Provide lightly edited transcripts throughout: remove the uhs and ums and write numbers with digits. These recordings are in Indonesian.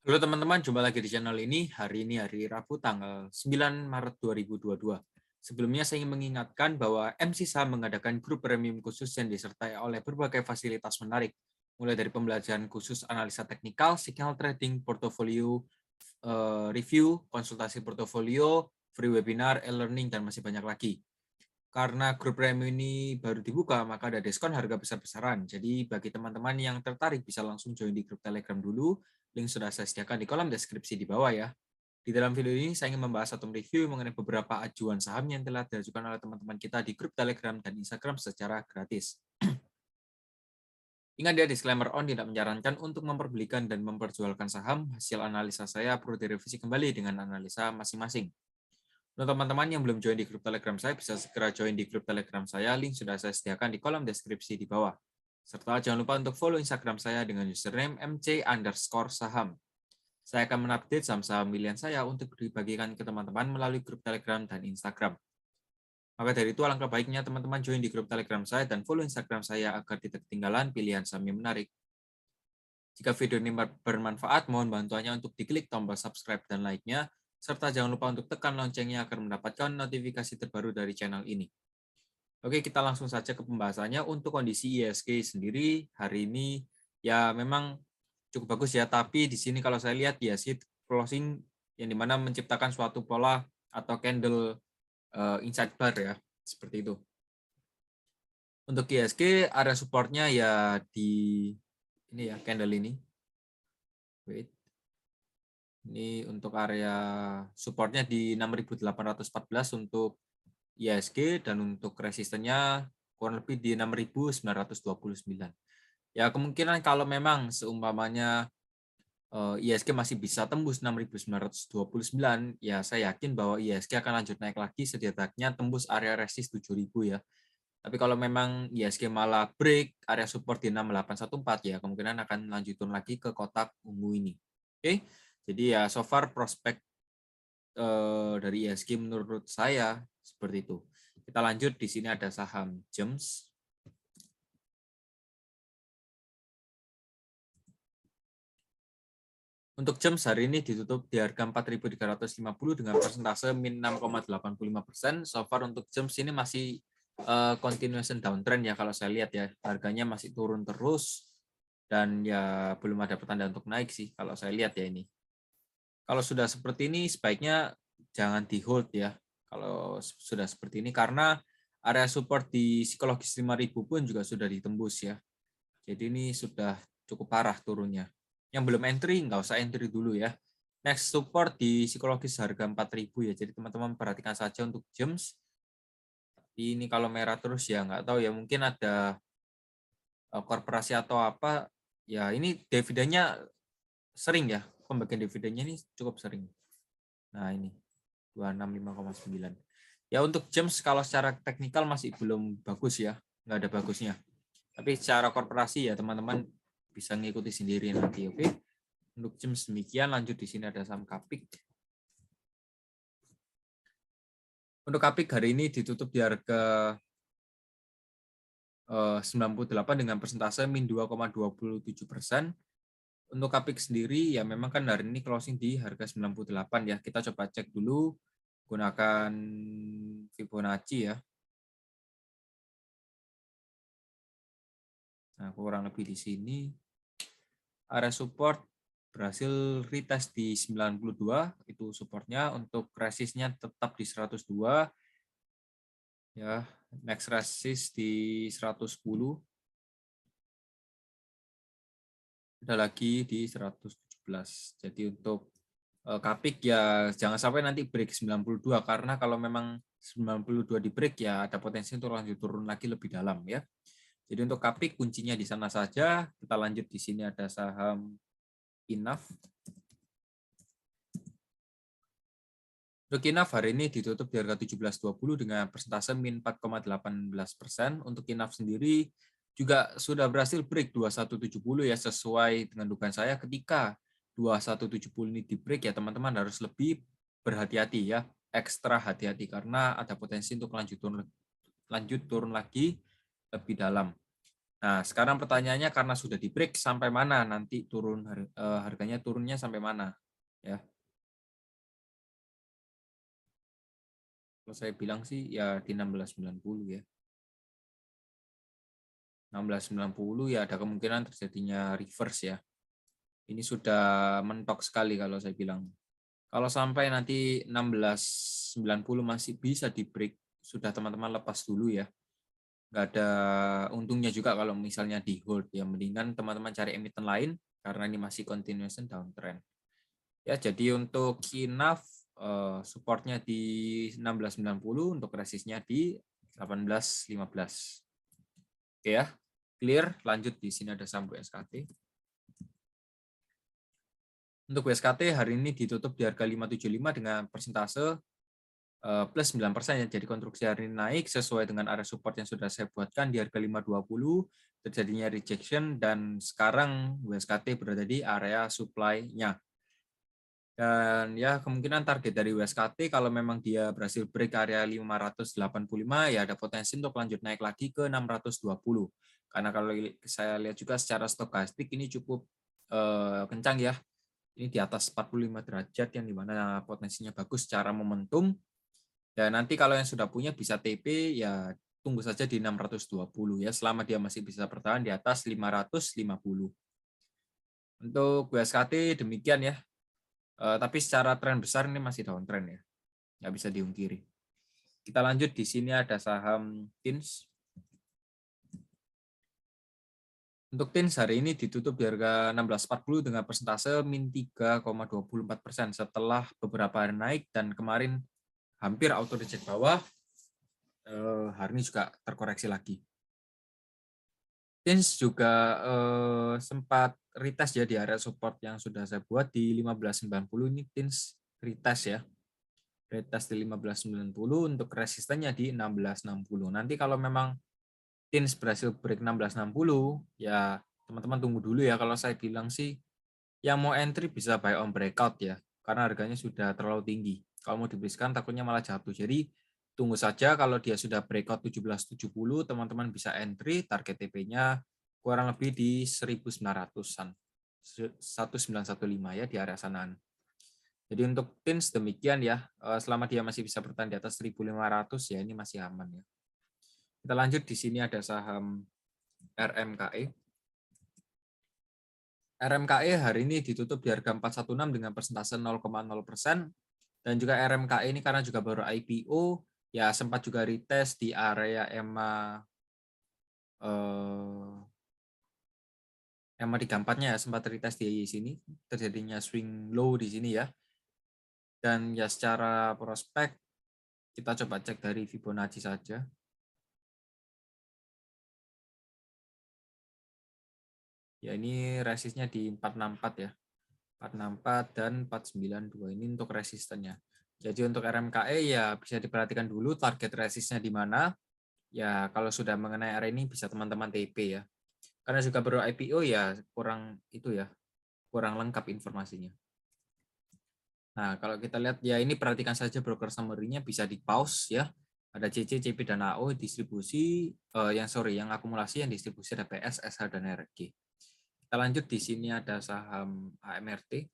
Halo teman-teman, jumpa lagi di channel ini. Hari ini hari Rabu tanggal 9 Maret 2022. Sebelumnya saya ingin mengingatkan bahwa MC Saham mengadakan grup premium khusus yang disertai oleh berbagai fasilitas menarik, mulai dari pembelajaran khusus analisa teknikal, signal trading, portofolio review, konsultasi portofolio, free webinar, e-learning, dan masih banyak lagi. Karena grup premium ini baru dibuka, maka ada diskon harga besar-besaran. Jadi bagi teman-teman yang tertarik bisa langsung join di grup Telegram dulu. Link sudah saya sediakan di kolom deskripsi di bawah ya. Di dalam video ini saya ingin membahas atau review mengenai beberapa ajuan saham yang telah diajukan oleh teman-teman kita di grup Telegram dan Instagram secara gratis. Ingat ya, disclaimer on tidak menyarankan untuk memperbelikan dan memperjualkan saham. Hasil analisa saya perlu direvisi kembali dengan analisa masing-masing. Untuk teman-teman yang belum join di grup Telegram saya, bisa segera join di grup Telegram saya. Link sudah saya sediakan di kolom deskripsi di bawah. Serta jangan lupa untuk follow Instagram saya dengan username mc_saham. Saya akan mengupdate saham-saham pilihan saya untuk dibagikan ke teman-teman melalui grup Telegram dan Instagram. Maka dari itu alangkah baiknya teman-teman join di grup Telegram saya dan follow Instagram saya agar tidak ketinggalan pilihan saham yang menarik. Jika video ini bermanfaat, mohon bantuannya untuk diklik tombol subscribe dan like-nya, serta jangan lupa untuk tekan loncengnya agar mendapatkan notifikasi terbaru dari channel ini. Oke, kita langsung saja ke pembahasannya. Untuk kondisi IHSG sendiri, hari ini ya memang cukup bagus ya, tapi di sini kalau saya lihat IHSG closing yang dimana menciptakan suatu pola atau candle inside bar ya, seperti itu. Untuk IHSG, area supportnya ya di ini ya, candle ini. Wait. Ini untuk area supportnya di 6.814 untuk IHSG dan untuk resistennya kurang lebih di 6.929. Ya kemungkinan kalau memang seumpamanya IHSG masih bisa tembus 6.929, ya saya yakin bahwa IHSG akan lanjut naik lagi setidaknya tembus area resist 7.000 ya. Tapi kalau memang IHSG malah break area support di 6814 ya kemungkinan akan lanjut turun lagi ke kotak ungu ini. Oke. Jadi ya so far prospek dari IHSG menurut saya seperti itu. Kita lanjut, di sini ada saham GEMS. Untuk GEMS hari ini ditutup di harga 4.350 dengan persentase min 6,85%. So far untuk GEMS ini masih continuation downtrend ya kalau saya lihat ya. Harganya masih turun terus dan ya belum ada pertanda untuk naik sih kalau saya lihat ya ini. Kalau sudah seperti ini sebaiknya jangan di hold ya. Kalau sudah seperti ini karena area support di psikologis 5.000 pun juga sudah ditembus ya. Jadi ini sudah cukup parah turunnya. Yang belum entry nggak usah entry dulu ya. Next support di psikologis harga 4.000 ya. Jadi teman-teman perhatikan saja untuk GEMS. Ini kalau merah terus ya nggak tahu ya, mungkin ada korporasi atau apa. Ya ini dividennya sering ya. Pembagian dividennya ini cukup sering. Nah ini 265,9. Ya untuk GEMS kalau secara teknikal masih belum bagus ya, nggak ada bagusnya. Tapi secara korporasi ya teman-teman bisa ngikuti sendiri nanti, oke? Untuk GEMS demikian, lanjut di sini ada saham Kapik. Untuk Kapik hari ini ditutup di harga 98 dengan persentase min 2,27%. Untuk Kapik sendiri ya memang kan hari ini closing di harga 98 ya. Kita coba cek dulu gunakan Fibonacci ya. Nah, kurang lebih di sini area support berhasil retest di 92, itu supportnya. Untuk resistnya tetap di 102 ya, next resist di 110, ada lagi di 117. Jadi untuk Kapik ya jangan sampai nanti break 92 karena kalau memang 92 di break ya ada potensi untuk lanjut turun lagi lebih dalam ya. Jadi untuk Kapik kuncinya di sana saja. Kita lanjut, di sini ada saham Inaf. Untuk Inaf hari ini ditutup di harga 17.20 dengan persentase min 4,18%. Untuk Inaf sendiri juga sudah berhasil break 2170 ya, sesuai dengan dugaan saya. Ketika 2170 ini di break ya teman-teman harus lebih berhati-hati ya, ekstra hati-hati karena ada potensi untuk lanjut turun lagi lebih dalam. Nah, sekarang pertanyaannya karena sudah di break sampai mana nanti harganya turunnya sampai mana ya. Kalau saya bilang sih ya di 1690 ya. 1690 ya ada kemungkinan terjadinya reverse ya. Ini sudah mentok sekali kalau saya bilang. Kalau sampai nanti 1690 masih bisa di break, sudah teman-teman lepas dulu ya. Nggak ada untungnya juga kalau misalnya di hold ya. Mendingan teman-teman cari emiten lain karena ini masih continuation downtrend. Ya, jadi untuk KINAV supportnya di 1690, untuk resistnya di 1815. Oke ya, clear. Lanjut di sini ada saham WSKT. Untuk WSKT hari ini ditutup di harga 575 dengan persentase plus 9% ya. Jadi konstruksi hari ini naik sesuai dengan area support yang sudah saya buatkan di harga 520, terjadinya rejection dan sekarang WSKT berada di area supply-nya. Dan ya kemungkinan target dari WSKT kalau memang dia berhasil break area 585 ya ada potensi untuk lanjut naik lagi ke 620. Karena kalau saya lihat juga secara stokastik ini cukup kencang ya. Ini di atas 45 derajat yang dimana potensinya bagus secara momentum. Dan nanti kalau yang sudah punya bisa TP ya tunggu saja di 620 ya selama dia masih bisa bertahan di atas 550. Untuk WSKT demikian ya. Tapi secara tren besar ini masih downtrend ya, nggak bisa diungkiri. Kita lanjut di sini ada saham TINS. Untuk TINS hari ini ditutup di harga 1640 dengan persentase min 3,24% setelah beberapa hari naik dan kemarin hampir auto reject bawah. Hari ini juga terkoreksi lagi. TINS juga sempat retest ya di area support yang sudah saya buat di 1590. Ini TINS retest ya. Retest di 1590, untuk resistennya di 1660. Nanti kalau memang TINS berhasil break 1660, ya teman-teman tunggu dulu ya. Kalau saya bilang sih, yang mau entry bisa buy on breakout ya, karena harganya sudah terlalu tinggi. Kalau mau diberikan takutnya malah jatuh. Jadi tunggu saja kalau dia sudah breakout 1770, teman-teman bisa entry, target TP-nya kurang lebih di 1900-an. 1915 ya di area sanaan. Jadi untuk TINS demikian ya, selama dia masih bisa bertahan di atas 1.500 ya ini masih aman ya. Kita lanjut di sini ada saham RMKE. RMKE hari ini ditutup di harga 416 dengan persentase 0,0% dan juga RMKE ini karena juga baru IPO ya sempat juga retest di area EMA 34-nya ya, sempat retest di sini, terjadinya swing low di sini ya. Dan ya secara prospek kita coba cek dari Fibonacci saja. Ya ini resistnya di 464 ya. 464 dan 492 ini untuk resistennya. Jadi untuk RMKE ya bisa diperhatikan dulu target resistnya di mana. Ya kalau sudah mengenai area ini bisa teman-teman TP ya. Karena juga baru IPO ya kurang itu ya. Kurang lengkap informasinya. Nah, kalau kita lihat ya ini perhatikan saja broker summary-nya bisa di pause ya. Ada CC, CP dan AO distribusi yang akumulasi, yang distribusi ada PS, SH dan RG. Kita lanjut di sini ada saham AMRT.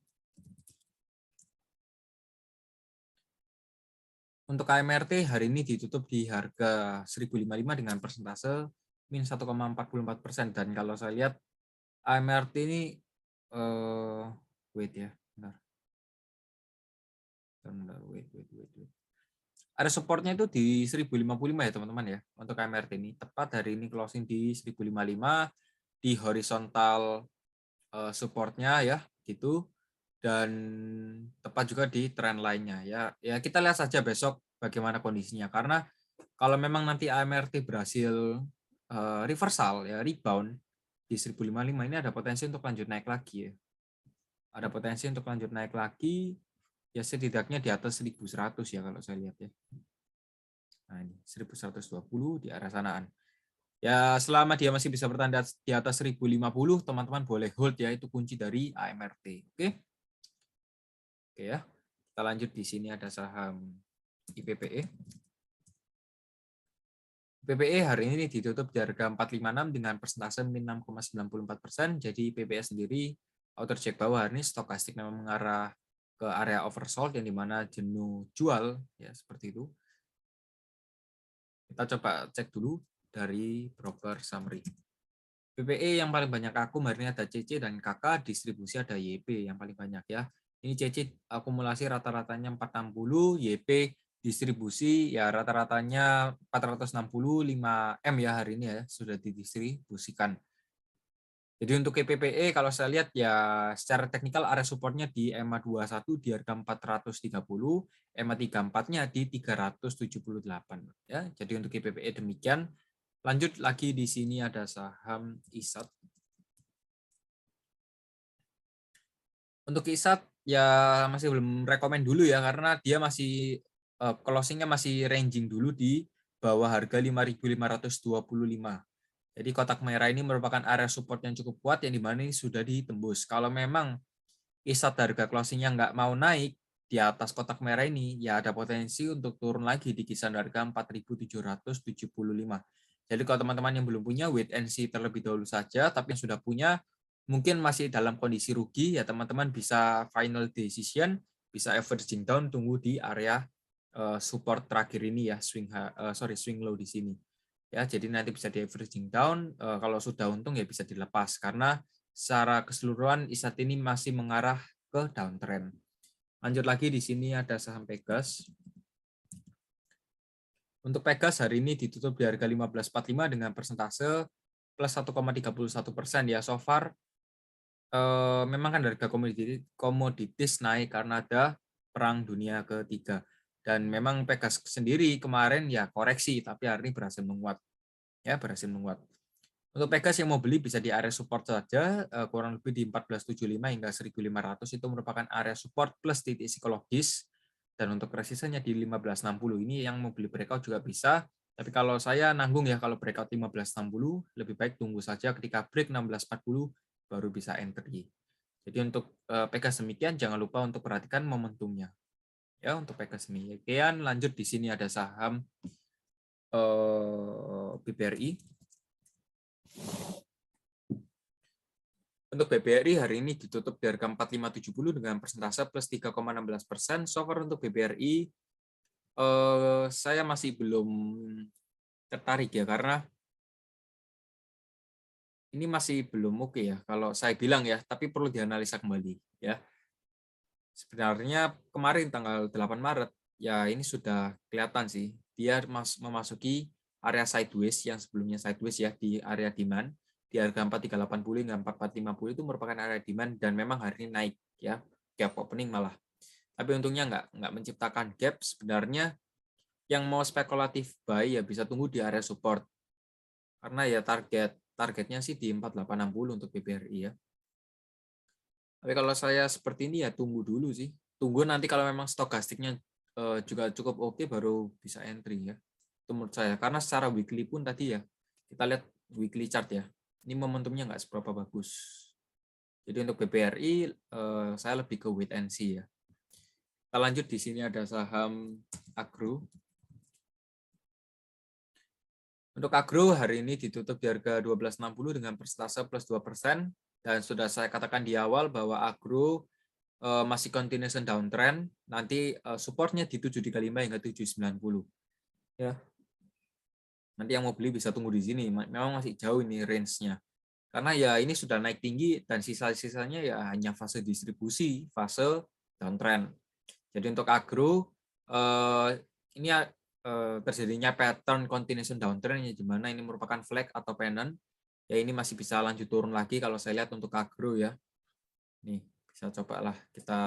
Untuk AMRT hari ini ditutup di harga 1055 dengan persentase min 1,44%. Dan kalau saya lihat AMRT ini wait ya, wait. Ada supportnya itu di 1055 ya teman-teman ya untuk AMRT ini. Tepat hari ini closing di 1055 di horizontal supportnya ya gitu. Dan tepat juga di tren lainnya ya. Ya kita lihat saja besok bagaimana kondisinya karena kalau memang nanti AMRT berhasil reversal ya rebound di 1055 ini ada potensi untuk lanjut naik lagi ya. Ada potensi untuk lanjut naik lagi ya setidaknya di atas 1100 ya kalau saya lihat ya. Nah ini 1120 di arah sanaan. Ya selama dia masih bisa bertanda di atas 1050 teman-teman boleh hold ya, itu kunci dari AMRT. Oke. Oke ya. Kita lanjut di sini ada saham IPPE. PPE hari ini ditutup di harga 456 dengan persentase min 6,94%. Jadi PPE sendiri auto check bawah hari ini stokastik memang mengarah ke area oversold yang dimana jenuh jual ya seperti itu. Kita coba cek dulu dari broker summary. PPE yang paling banyak akum hari ini ada CC dan KK, distribusi ada YP yang paling banyak ya. Ini CC akumulasi rata-ratanya 460, YP distribusi ya rata-ratanya 465 M ya hari ini ya sudah didistribusikan. Jadi untuk PPE kalau saya lihat ya secara teknikal area supportnya di EMA 21 di harga 430, EMA 34-nya di 378 ya. Jadi untuk PPE demikian. Lanjut lagi di sini ada saham ISAT. Untuk ISAT ya masih belum rekomen dulu ya karena dia masih closingnya masih ranging dulu di bawah harga 5.525. Jadi kotak merah ini merupakan area support yang cukup kuat yang dimana ini sudah ditembus. Kalau memang ISAT harga closingnya nggak mau naik di atas kotak merah ini, ya ada potensi untuk turun lagi di kisaran harga 4.775. Jadi kalau teman-teman yang belum punya, wait and see terlebih dahulu saja, tapi yang sudah punya mungkin masih dalam kondisi rugi, ya teman-teman bisa final decision, bisa averaging down, tunggu di area support terakhir ini ya, swing low di sini. Ya, jadi nanti bisa di averaging down, kalau sudah untung ya bisa dilepas, karena secara keseluruhan ISAT ini masih mengarah ke downtrend. Lanjut lagi di sini ada saham Pegas. Untuk Pegas hari ini ditutup di harga 1545 dengan persentase plus 1,31% ya. So far memang kan harga komoditis naik karena ada perang dunia ketiga. Dan memang Pegas sendiri kemarin ya koreksi tapi hari ini berhasil menguat. Ya, berhasil menguat. Untuk Pegas yang mau beli bisa di area support saja, kurang lebih di 1475 hingga 1500 itu merupakan area support plus titik psikologis. Dan untuk resistennya di 1560 ini yang mau beli breakout juga bisa. Tapi kalau saya nanggung ya kalau breakout 1560 lebih baik tunggu saja ketika break 1640 baru bisa entry. Jadi untuk Pegas demikian jangan lupa untuk perhatikan momentumnya. Ya untuk Pegas demikian lanjut di sini ada saham BBRI. Untuk BBRI hari ini ditutup di harga 4570 dengan persentase plus 3,16%. So far untuk BBRI saya masih belum tertarik ya karena ini masih belum oke ya kalau saya bilang ya, tapi perlu dianalisa kembali ya. Sebenarnya kemarin tanggal 8 Maret ya ini sudah kelihatan sih dia memasuki area sideways yang sebelumnya sideways ya di area demand di harga 4380 hingga 4450 itu merupakan area demand dan memang hari ini naik ya, gap opening malah. Tapi untungnya nggak menciptakan gap. Sebenarnya yang mau spekulatif buy ya bisa tunggu di area support. Karena ya targetnya sih di 4860 untuk BBRI ya. Tapi kalau saya seperti ini ya tunggu dulu sih. Tunggu nanti kalau memang stokastiknya juga cukup oke baru bisa entry ya. Itu menurut saya. Karena secara weekly pun tadi ya kita lihat weekly chart ya. Ini momentumnya nggak seberapa bagus. Jadi untuk BBRI saya lebih ke wait and see ya. Kita lanjut di sini ada saham Agro. Untuk Agro hari ini ditutup di harga 1260 dengan persentase plus 2%. Dan sudah saya katakan di awal bahwa Agro masih continuation downtrend. Nanti supportnya di 735 hingga 790. Ya. Nanti yang mau beli bisa tunggu di sini. Memang masih jauh ini range-nya. Karena ya ini sudah naik tinggi dan sisa-sisanya ya hanya fase distribusi, fase downtrend. Jadi untuk Agro ini terjadinya pattern continuation downtrend di mana ini merupakan flag atau pennant. Ya ini masih bisa lanjut turun lagi kalau saya lihat untuk Agro ya. Nih, bisa cobalah kita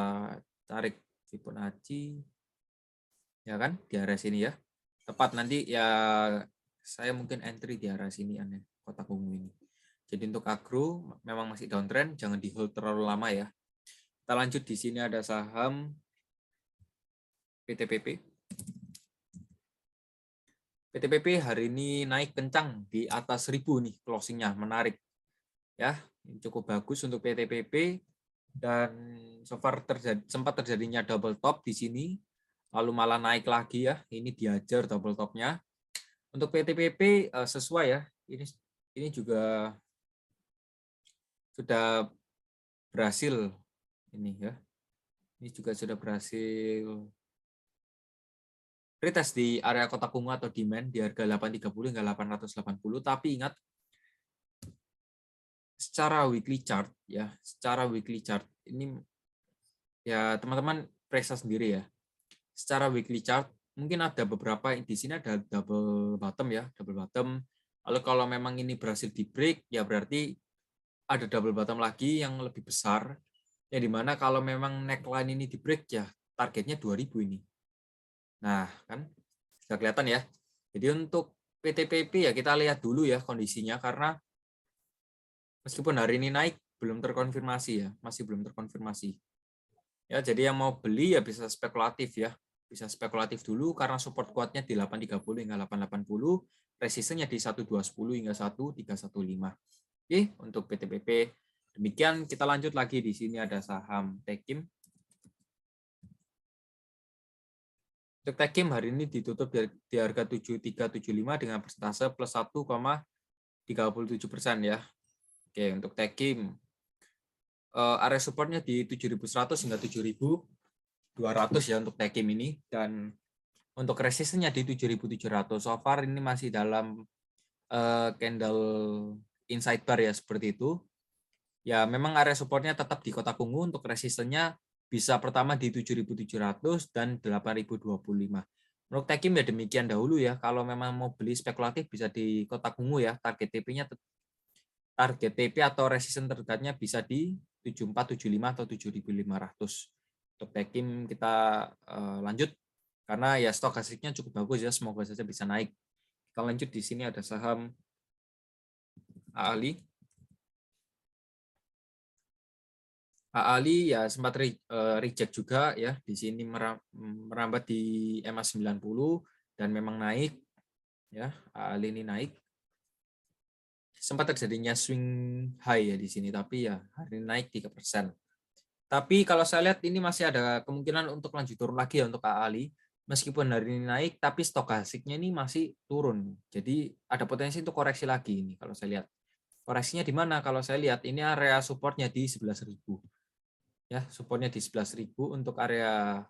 tarik Fibonacci. Ya kan, di area sini ya. Tepat nanti ya saya mungkin entry di area sini aneh kotak ungu ini. Jadi untuk Agro memang masih downtrend, jangan di hold terlalu lama ya. Kita lanjut di sini ada saham PTPP. PTPP hari ini naik kencang di atas 1000 nih closingnya, menarik. Ya, ini cukup bagus untuk PTPP dan so far sempat terjadinya double top di sini, lalu malah naik lagi ya. Ini diajar double topnya. Untuk PTPP sesuai ya. Ini juga sudah berhasil ini ya. Ini juga sudah berhasil retest di area kotak ungu atau demand di harga 830 hingga 880. Tapi ingat, secara weekly chart ya, secara weekly chart ini ya teman-teman periksa sendiri ya. Secara weekly chart mungkin ada beberapa di sini ada double bottom ya, double bottom. Lalu kalau memang ini berhasil di break ya berarti ada double bottom lagi yang lebih besar. Ya dimana kalau memang neckline ini di break ya targetnya 2000 ini. Nah, kan sudah kelihatan ya. Jadi untuk PTPP ya kita lihat dulu ya kondisinya karena meskipun hari ini naik belum terkonfirmasi ya, masih belum terkonfirmasi. Ya, jadi yang mau beli ya bisa spekulatif ya. Bisa spekulatif dulu karena support kuatnya di 830 hingga 880, resistennya di 1210 hingga 1315. Oke, untuk PTPP demikian. Kita lanjut lagi. Di sini ada saham Tekim. Untuk Tekim hari ini ditutup di harga 7375 dengan persentase plus 1,37% ya. Oke, untuk Tekim area supportnya di 7100 hingga 7200 ya untuk Tekim ini, dan untuk resistennya di 7700. So far ini masih dalam candle inside bar ya, seperti itu. Ya memang area supportnya tetap di kotak ungu. Untuk resistennya bisa pertama di 7700 dan 8025. Menurut Tekim ya demikian dahulu ya. Kalau memang mau beli spekulatif bisa di kotak ungu ya. Target TP atau resisten terdekatnya bisa di 7475 atau 7500. Untuk Tekim kita lanjut karena ya stokastiknya cukup bagus ya, semoga saja bisa naik. Kita lanjut. Di sini ada saham AALI. AALI ya sempat reject juga ya, di sini merambat di EMA 90 dan memang naik ya. AALI ini naik. Sempat terjadinya swing high ya di sini, tapi ya hari ini naik 3%. Tapi kalau saya lihat ini masih ada kemungkinan untuk lanjut turun lagi ya untuk AALI. Meskipun hari ini naik, tapi stokastiknya ini masih turun. Jadi ada potensi untuk koreksi lagi ini kalau saya lihat. Koreksinya di mana? Kalau saya lihat ini area supportnya di 11.000. Ya, supportnya di 11.000, untuk area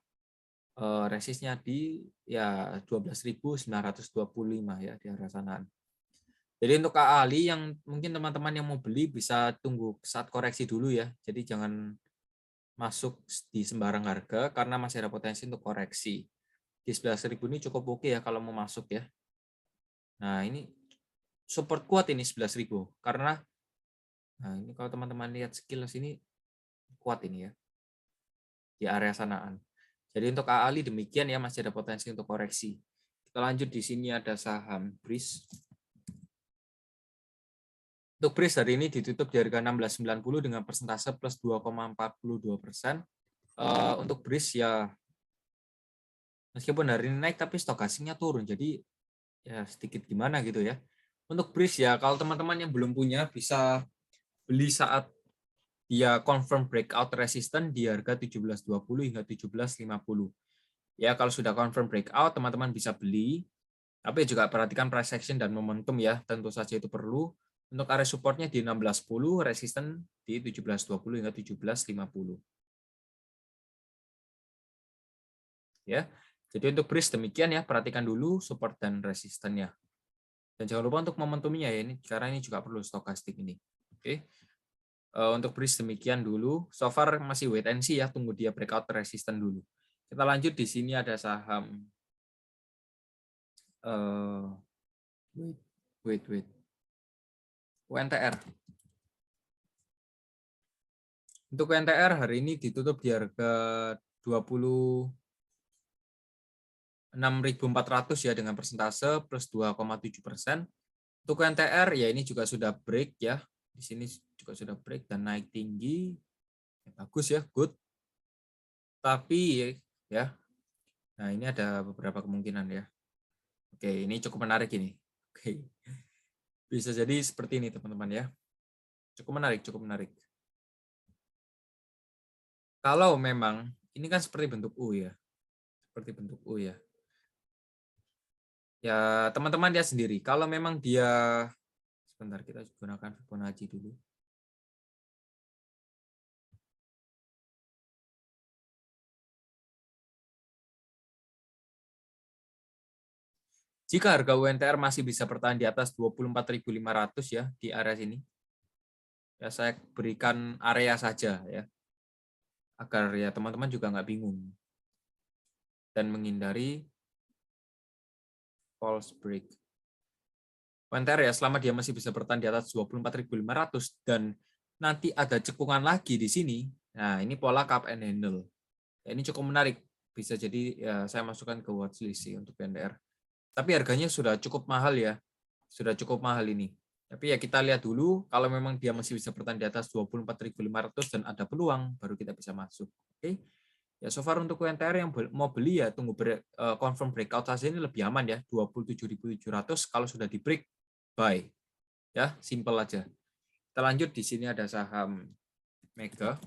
resistnya di ya 12.925 ya di area sanaan. Jadi untuk AALI yang mungkin teman-teman yang mau beli bisa tunggu saat koreksi dulu ya. Jadi jangan masuk di sembarang harga karena masih ada potensi untuk koreksi. Di 11.000 ini cukup oke ya kalau mau masuk ya. Nah, ini support kuat ini 11.000 karena nah ini kalau teman-teman lihat sekilas ini kuat ini ya di area sanaan. Jadi untuk AALI demikian ya, masih ada potensi untuk koreksi. Kita lanjut. Di sini ada saham BRIS. Untuk BRIS hari ini ditutup di harga 1690 dengan persentase plus 2,42%. Untuk BRIS ya meskipun hari ini naik tapi stokastiknya turun, jadi ya sedikit gimana gitu ya. Untuk BRIS ya kalau teman-teman yang belum punya bisa beli saat dia confirm breakout resistance di harga 1720 hingga 1750. Ya kalau sudah confirm breakout teman-teman bisa beli. Tapi juga perhatikan price action dan momentum ya, tentu saja itu perlu. Untuk area supportnya di 1610, resisten di 1720 hingga 1750. Ya. Jadi untuk BRIS demikian ya, perhatikan dulu support dan resistennya. Dan jangan lupa untuk momentumnya ya, ini karena ini juga perlu stokastik ini. Oke. Untuk BRIS demikian dulu. So far masih wait and see ya, tunggu dia breakout resisten dulu. Kita lanjut. Di sini ada saham wait. UNTR. Untuk UNTR hari ini ditutup di harga 26.400 ya dengan persentase plus 2,7%. Untuk UNTR ya ini juga sudah break ya. Di sini juga sudah break dan naik tinggi. Ya, bagus ya, good. Tapi ya, nah ini ada beberapa kemungkinan ya. Oke, ini cukup menarik ini. Oke. Bisa jadi seperti ini teman-teman ya. Cukup menarik, cukup menarik. Kalau memang ini kan seperti bentuk U ya. Seperti bentuk U ya. Ya, teman-teman lihat sendiri. Kalau memang dia, sebentar kita gunakan Fibonacci dulu. Jika harga UNTR masih bisa bertahan di atas 24.500 ya di area sini, ya saya berikan area saja ya, agar ya teman-teman juga nggak bingung dan menghindari false break. UNTR ya selama dia masih bisa bertahan di atas 24.500 dan nanti ada cekungan lagi di sini. Nah, ini pola cup and handle. Ya, ini cukup menarik. Bisa jadi ya saya masukkan ke watchlist sih untuk UNTR. Tapi harganya sudah cukup mahal ya. Sudah cukup mahal ini. Tapi ya kita lihat dulu kalau memang dia masih bisa bertahan di atas 24.500 dan ada peluang baru kita bisa masuk. Oke. Ya so far untuk UNTR yang mau beli ya tunggu confirm breakout saja, ini lebih aman ya. 27.700 kalau sudah di break buy. Ya, simple aja. Kita lanjut, di sini ada saham Mega.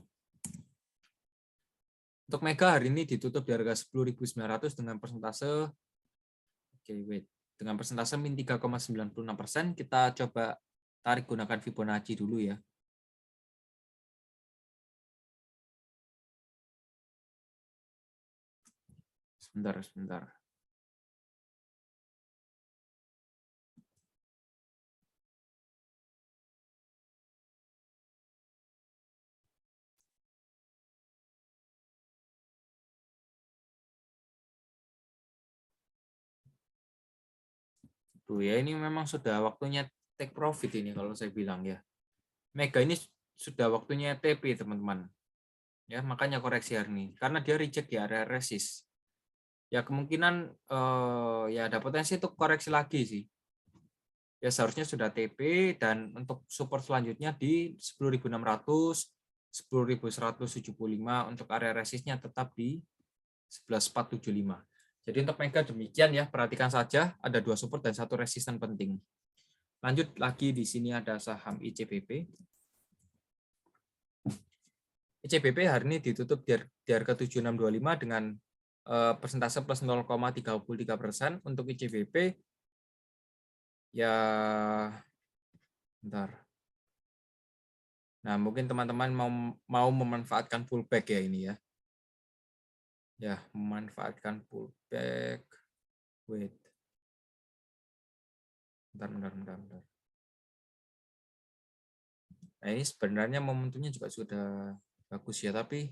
Untuk Mega hari ini ditutup di harga 10.900 dengan persentase dengan persentase min 3,96%. Kita coba tarik gunakan Fibonacci dulu ya. Sebentar. Tuh ya, ini memang sudah waktunya take profit ini kalau saya bilang ya. Mega ini sudah waktunya TP teman-teman. Ya, makanya koreksi hari ini karena dia reject di area resist. Ya kemungkinan ya ada potensi untuk koreksi lagi sih. Ya seharusnya sudah TP dan untuk support selanjutnya di 10.600, 10.175, untuk area resistnya tetap di 11.475. Jadi untuk Mega demikian ya, perhatikan saja ada 2 support dan 1 resisten penting. Lanjut lagi, di sini ada saham ICBP. ICBP hari ini ditutup di harga 7625 dengan persentase plus 0,33%. Untuk ICBP ya bentar. Nah, mungkin teman-teman mau memanfaatkan pullback ya ini ya. Ya, memanfaatkan pullback. Wait. Bentar. Nah, ini sebenarnya momentumnya juga sudah bagus ya, tapi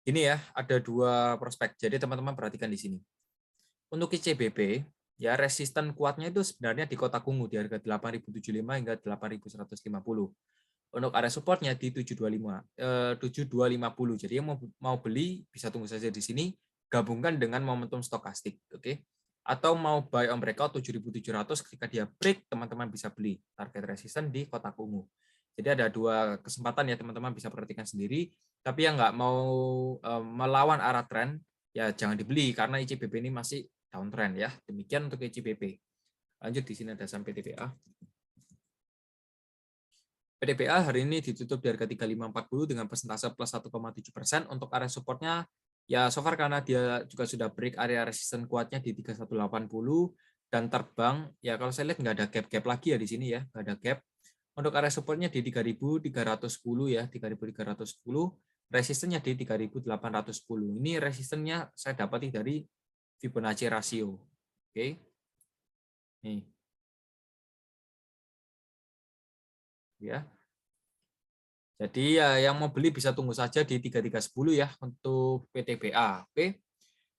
ini ya, ada 2 prospek. Jadi teman-teman perhatikan di sini. Untuk ICBP, ya resisten kuatnya itu sebenarnya di kotak ungu di harga 8.075 hingga 8.150. Untuk area supportnya di 7250. Jadi yang mau beli bisa tunggu saja di sini, gabungkan dengan momentum stokastik, oke? Atau mau buy on breakout 7.700, ketika dia break teman-teman bisa beli target resisten di kotak ungu. Jadi ada 2 kesempatan ya, teman-teman bisa perhatikan sendiri. Tapi yang nggak mau melawan arah tren ya jangan dibeli karena ICBP ini masih downtrend ya. Demikian untuk ICBP. Lanjut, di sini ada saham PTBA. PTBA hari ini ditutup di harga 3540 dengan persentase plus 1,7%. Untuk area supportnya ya so far karena dia juga sudah break area resisten kuatnya di 3180 dan terbang ya, kalau saya lihat nggak ada gap lagi ya di sini ya, nggak ada gap. Untuk area supportnya di 3.310 ya, 3.310. Resistennya di 3.810. Ini resistennya saya dapati dari Fibonacci rasio. Oke. Nih. Ya. Jadi ya yang mau beli bisa tunggu saja di 3310 ya untuk PTBA. Oke.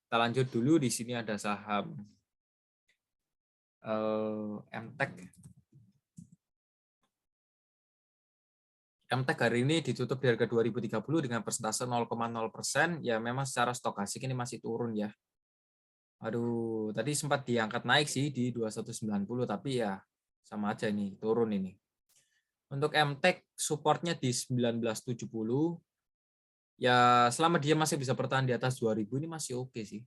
Kita lanjut dulu, di sini ada saham MTEK. MTEK hari ini ditutup di harga 2030 dengan persentase 0,0%. Ya memang secara stokastik ini masih turun ya. Aduh, tadi sempat diangkat naik sih di 2190, tapi ya sama aja ini, turun ini. Untuk MTEK supportnya di 1970. Ya selama dia masih bisa bertahan di atas 2000 ini masih oke sih.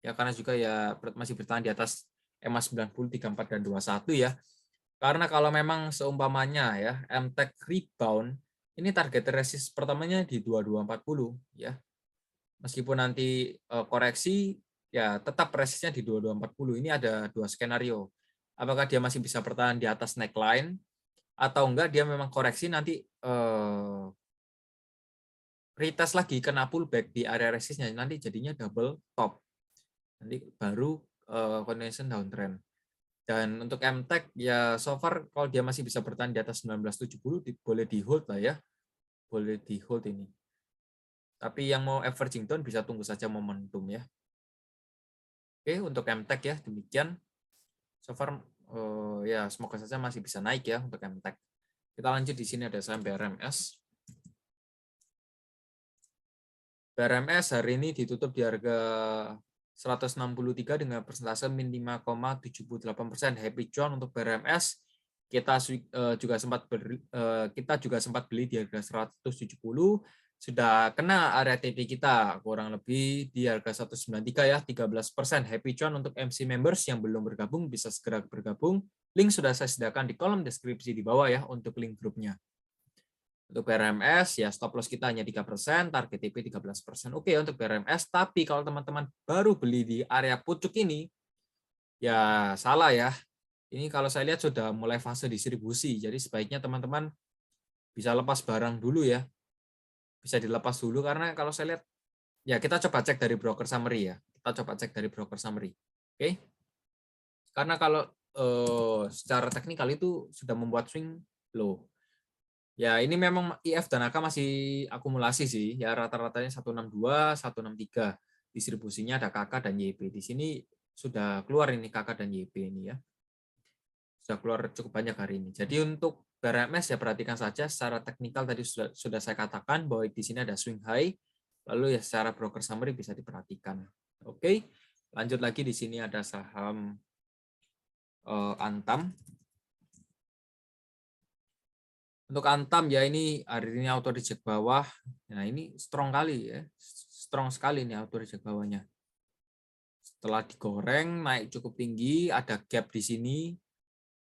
Ya karena juga ya masih bertahan di atas EMA 90, 34 dan 21 ya. Karena kalau memang seumpamanya ya MTEK rebound, ini target resist pertamanya di 2240 ya. Meskipun nanti koreksi ya tetap resistnya di 2240. Ini ada dua skenario. Apakah dia masih bisa bertahan di atas neckline atau enggak dia memang koreksi nanti retest lagi kena pullback di area resistnya, nanti jadinya double top. Nanti baru continuation downtrend. Dan untuk MTech ya so far kalau dia masih bisa bertahan di atas 1970 boleh di hold lah ya. Boleh di hold ini. Tapi yang mau averaging down bisa tunggu saja momentum ya. Oke, untuk MTech ya demikian. So far ya semoga saja masih bisa naik ya untuk MTech. Kita lanjut di sini ada saham BRMS. BRMS hari ini ditutup di harga 163 dengan persentase min 5,78%. Happy John untuk BRMS. Kita juga sempat beli di harga 170. Sudah kena area TP kita kurang lebih di harga 193 ya, 13%. Happy John untuk MC members yang belum bergabung bisa segera bergabung. Link sudah saya sediakan di kolom deskripsi di bawah ya untuk link grupnya. Untuk BRMS ya stop loss kita hanya 3%, target TP 13%. Oke untuk BRMS, tapi kalau teman-teman baru beli di area pucuk ini ya salah ya. Ini kalau saya lihat sudah mulai fase distribusi. Jadi sebaiknya teman-teman bisa lepas barang dulu ya. Bisa dilepas dulu karena kalau saya lihat ya kita coba cek dari broker summary ya. Kita coba cek dari broker summary. Oke. Karena kalau secara teknikal itu sudah membuat swing low. Ya, ini memang IF dan AK masih akumulasi sih. Ya, rata-ratanya 162, 163. Distribusinya ada KK dan YP. Di sini sudah keluar ini KK dan YP ini ya. Sudah keluar cukup banyak hari ini. Jadi untuk BRMS ya perhatikan saja secara teknikal tadi sudah saya katakan bahwa di sini ada swing high. Lalu ya secara broker summary bisa diperhatikan. Oke. Lanjut lagi di sini ada saham Antam. Untuk Antam ya ini hari ini auto reject bawah. Nah ini strong kali ya. Strong sekali nih auto reject bawahnya. Setelah digoreng naik cukup tinggi, ada gap di sini.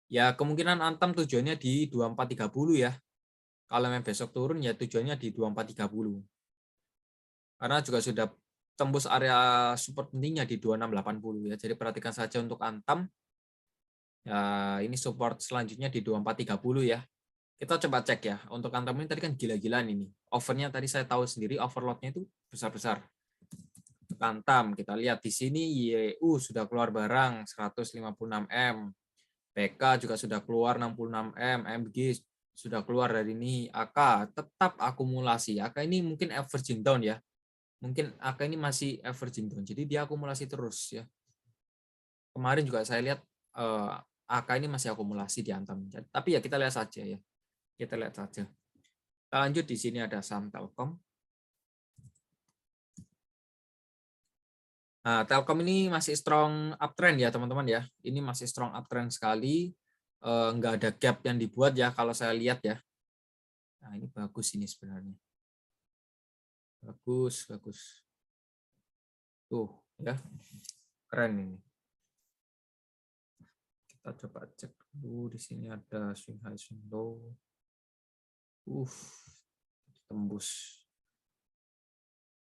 Ya kemungkinan Antam tujuannya di 2430 ya. Kalau memang besok turun ya tujuannya di 2430. Karena juga sudah tembus area support pentingnya di 2680 ya. Jadi perhatikan saja untuk Antam. Ya ini support selanjutnya di 2430 ya. Kita coba cek ya. Untuk Antam ini tadi kan gila-gilaan ini. Overnya tadi saya tahu sendiri overloadnya itu besar-besar. Antam kita lihat di sini YU sudah keluar barang 156M. PK juga sudah keluar 66M. MG sudah keluar dari ini. AK tetap akumulasi. AK ini mungkin averaging down ya. Mungkin AK ini masih averaging down. Jadi dia akumulasi terus ya. Kemarin juga saya lihat AK ini masih akumulasi di Antam. Tapi ya kita lihat saja ya. Kita lihat saja. Kita lanjut di sini ada saham Telkom. Nah, Telkom ini masih strong uptrend ya teman-teman ya. Ini masih strong uptrend sekali. Nggak ada gap yang dibuat ya kalau saya lihat ya. Nah ini bagus ini sebenarnya. Bagus, bagus. Tuh ya, keren ini. Kita coba cek dulu di sini ada swing high, swing low. Tembus.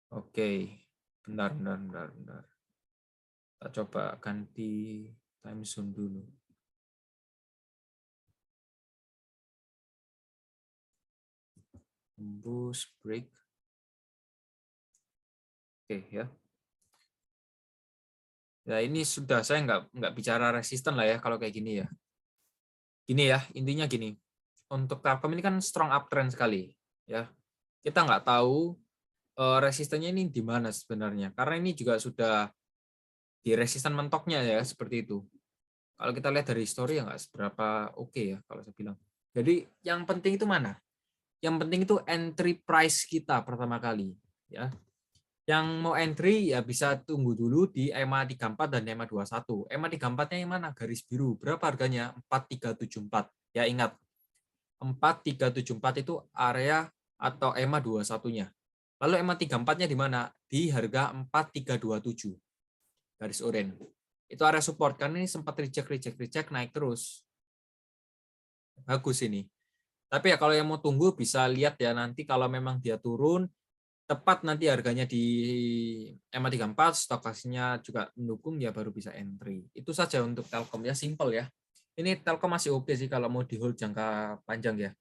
Oke, bentar. Kita coba ganti time zone dulu. Tembus, break. Oke ya. Ya ini sudah saya nggak bicara resisten lah ya kalau kayak gini ya. Gini ya, intinya gini. Untuk Telkom ini kan strong uptrend sekali ya. Kita nggak tahu resistennya ini di mana sebenarnya. Karena ini juga sudah di resisten mentoknya ya seperti itu. Kalau kita lihat dari histori ya nggak seberapa oke ya kalau saya bilang. Jadi yang penting itu mana? Yang penting itu entry price kita pertama kali ya. Yang mau entry ya bisa tunggu dulu di EMA 34 dan EMA 21. EMA 34-nya yang mana? Garis biru. Berapa harganya? 4374. Ya ingat, 4374 itu area atau EMA 21-nya. Lalu EMA 34-nya di mana? Di harga 4327. Garis oranye. Itu area support. Karena ini sempat reject, naik terus. Bagus ini. Tapi ya kalau yang mau tunggu bisa lihat ya nanti kalau memang dia turun, tepat nanti harganya di EMA 34, stokastiknya juga mendukung, ya baru bisa entry. Itu saja untuk Telkom ya, simple ya. Ini Telkom masih oke sih kalau mau di hold jangka panjang ya.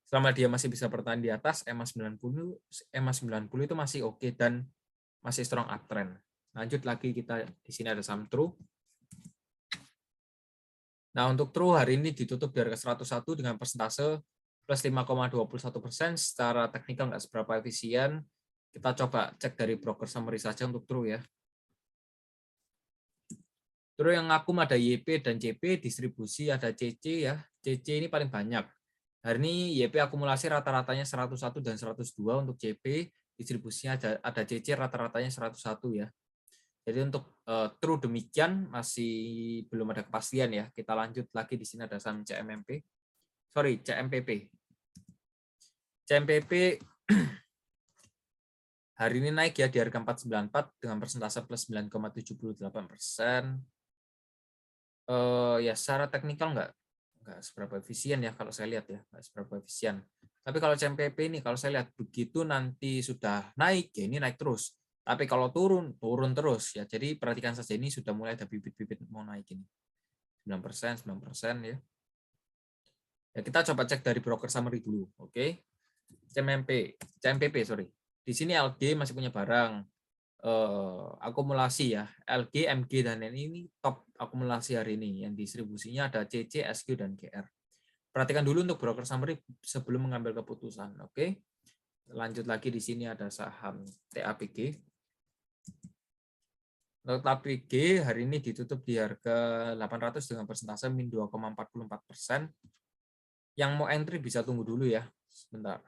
Selama dia masih bisa bertahan di atas EMA 90 itu masih oke dan masih strong uptrend. Lanjut lagi, kita di sini ada saham True. Nah, untuk True hari ini ditutup di harga 101 dengan persentase plus 5,21%. Secara teknikal nggak seberapa efisien. Kita coba cek dari broker summary saja untuk True ya. True yang ngakum ada YP dan CP, distribusi ada CC ya. CC ini paling banyak. Hari ini YP akumulasi rata-ratanya 101 dan 102, untuk CP distribusinya ada CC rata-ratanya 101 ya. Jadi untuk True demikian, masih belum ada kepastian ya. Kita lanjut lagi, di sini ada saham CMMP. Sorry, CMPP. CMPP hari ini naik ya di harga 494 dengan persentase plus 9,78%. Ya secara teknikal nggak seberapa efisien ya kalau saya lihat ya, nggak seberapa efisien. Tapi kalau CMPP ini kalau saya lihat begitu nanti sudah naik ya ini naik terus. Tapi kalau turun terus ya. Jadi perhatikan saja, ini sudah mulai ada bibit-bibit mau naik ini. 9%, 9% ya. Ya kita coba cek dari broker summary dulu, oke. CMPP sorry. Di sini LG masih punya barang akumulasi ya. LG, MG dan ini top akumulasi hari ini. Yang distribusinya ada CC, SQ dan GR. Perhatikan dulu untuk broker summary sebelum mengambil keputusan, oke. Lanjut lagi, di sini ada saham TAPG. Untuk TAPG hari ini ditutup di harga 800 dengan persentase min 2,44%. Yang mau entry bisa tunggu dulu ya, sebentar.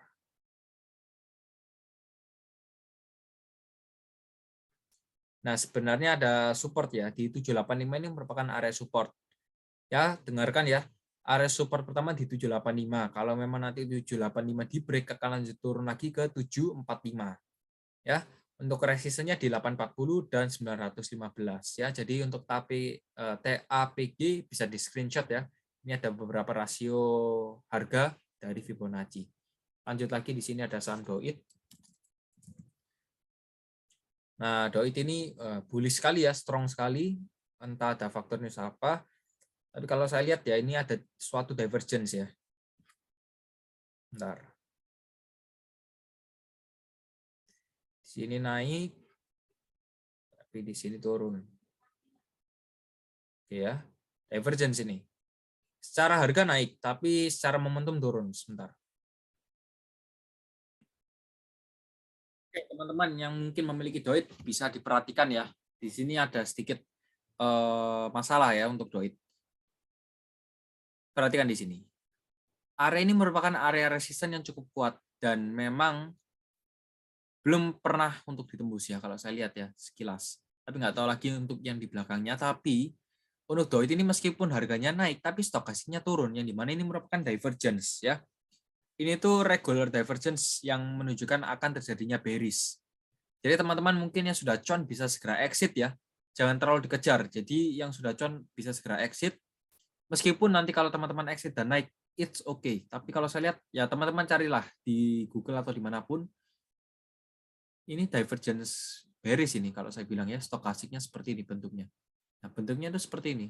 Nah, sebenarnya ada support ya di 785, ini merupakan area support. Ya, dengarkan ya. Area support pertama di 785. Kalau memang nanti 785 di break, akan lanjut turun lagi ke 745. Ya, untuk resistennya di 840 dan 915 ya. Jadi untuk TAPG bisa di screenshot ya. Ini ada beberapa rasio harga dari Fibonacci. Lanjut lagi, di sini ada saham Doit. Nah, Doit ini bullish sekali ya, strong sekali. Entah ada faktor news apa. Tapi kalau saya lihat ya, ini ada suatu divergence ya. Bentar. Di sini naik, tapi di sini turun. Oke ya, divergence ini. Secara harga naik, tapi secara momentum turun. Sebentar. Oke, teman-teman yang mungkin memiliki Doit bisa diperhatikan ya. Di sini ada sedikit masalah ya untuk Doit. Perhatikan di sini. Area ini merupakan area resisten yang cukup kuat dan memang belum pernah untuk ditembus ya kalau saya lihat ya sekilas. Tapi nggak tahu lagi untuk yang di belakangnya. Tapi untuk Doit ini meskipun harganya naik, tapi stokastiknya turun, yang dimana ini merupakan divergence ya. Ini tuh regular divergence yang menunjukkan akan terjadinya bearish. Jadi teman-teman mungkin yang sudah con bisa segera exit ya. Jangan terlalu dikejar. Jadi yang sudah con bisa segera exit. Meskipun nanti kalau teman-teman exit dan naik, it's okay. Tapi kalau saya lihat, ya teman-teman carilah di Google atau dimanapun. Ini divergence bearish ini kalau saya bilang ya. Stokastiknya seperti ini bentuknya. Nah bentuknya itu seperti ini.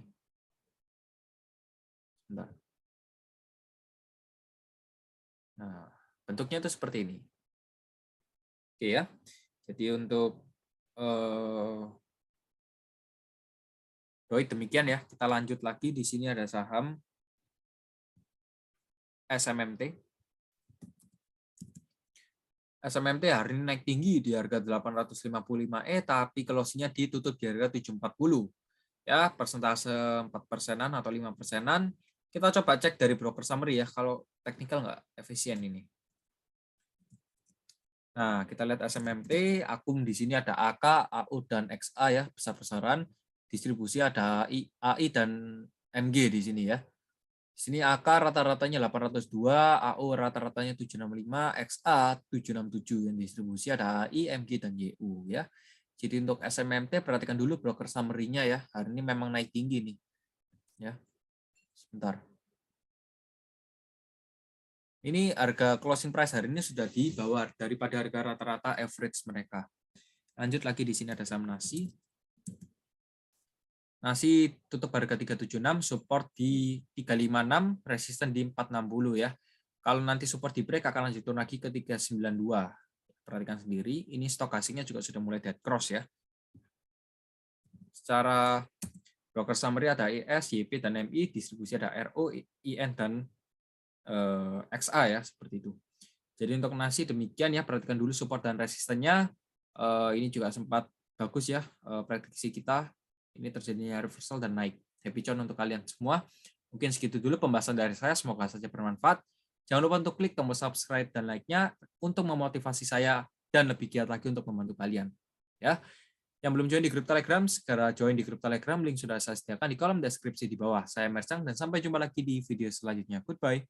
Bentar. Nah bentuknya itu seperti ini. Oke ya. Jadi untuk Doit demikian ya. Kita lanjut lagi, di sini ada saham SMMT. SMMT hari ini naik tinggi di harga 855, tapi closing-nya ditutup di harga 740. Ya, persentase 4%-an atau 5%-an. Kita coba cek dari broker summary ya, kalau teknikal nggak efisien ini. Nah, kita lihat SMMT, akum di sini ada AK, AU, dan XA ya, besar-besaran. Distribusi ada AI dan MG di sini ya. Di sini AK rata-ratanya 802, AU rata-ratanya 765, XA 767. Yang distribusi ada AI, MG, dan YU ya. Jadi untuk SMMT perhatikan dulu broker summary-nya ya. Hari ini memang naik tinggi nih. Ya. Sebentar. Ini harga closing price hari ini sudah di bawah daripada harga rata-rata average mereka. Lanjut lagi, di sini ada saham nasi. Nasi tutup harga 376, support di 356, resisten di 460 ya. Kalau nanti support di break akan lanjut turun lagi ke 392. Perhatikan sendiri, ini stok asingnya juga sudah mulai dead cross ya. Secara broker summary ada ES, YP, dan MI, distribusi ada RO, IN, dan XA ya, seperti itu. Jadi untuk nasi demikian ya, perhatikan dulu support dan resistennya. Ini juga sempat bagus ya prediksi kita. Ini terjadinya reversal dan naik. Happy con untuk kalian semua. Mungkin segitu dulu pembahasan dari saya, semoga saja bermanfaat. Jangan lupa untuk klik tombol subscribe dan like-nya untuk memotivasi saya dan lebih giat lagi untuk membantu kalian. Ya. Yang belum join di grup Telegram, segera join di grup Telegram, link sudah saya sediakan di kolom deskripsi di bawah. Saya Mercang dan sampai jumpa lagi di video selanjutnya. Goodbye.